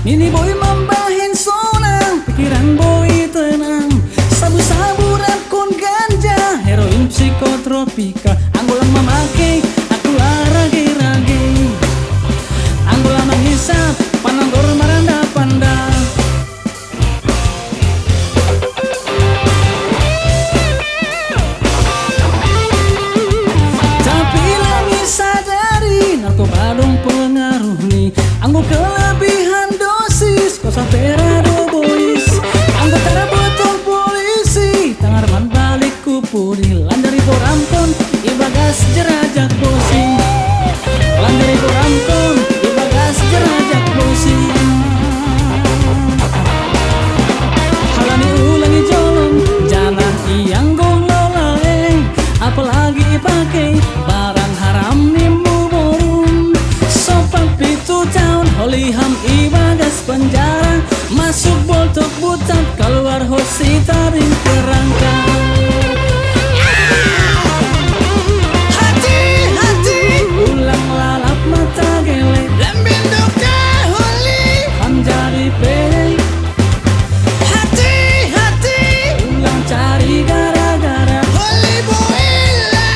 Ini boy mambahin sonang, pikiran boy tenang. Sabu-sabu rakun ganja, heroin psikotropika. Anggulang memakai, aku rage-rage. Anggulang menghisap, pananggor maranda-panda. Tapi lagi sadari, narkoba dong pengaruh nih. Anggu kelebihan kosa perado boys, anggota botol polisi, tangarman balik kupuri, landari borampon, ibagas jerajak bosing, landari borampon, ibagas jerajak bosing. Halani ulangi jolong, jangan iang gololae, apalagi pakai barang haram nimu borum, sopan pitu tahun holiham ibagas penjara. Masuk boltok butak, keluar hosi taring kerangka. Hati-hati, ulang lalap mata gele, lembinduk kahuli, hamjari pei. Hati-hati, ulang cari gara-gara, holi boile,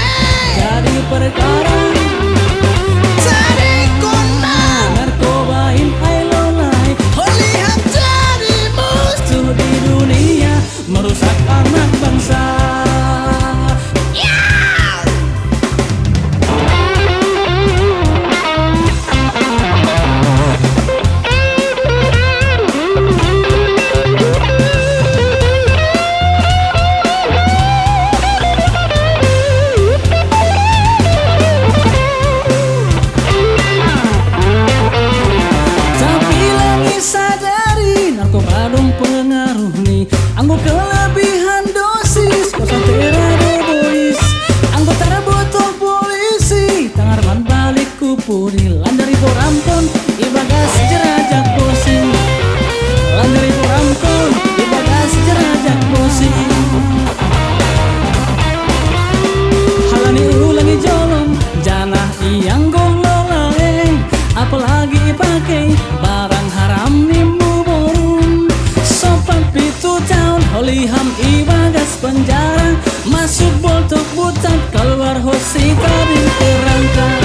jadi perkara. Merusak anak bangsa. Tapi lagi sadari, narkoba dong pengaruh nih. Anggu kelebihan dosis, kosa terado boys, anggota botol polisi, tangarman balik kupuri, landari borampon, ibagas jerajak bosing, landari borampon, ibagas jerajak bosing. Halani ulangi jolong, janah iang gololae, apalagi pakai barang haram nimu borum, sopan pitu tahun holiham ibagas penjara. Masuk boltok butak, keluar hosi taring kerangka.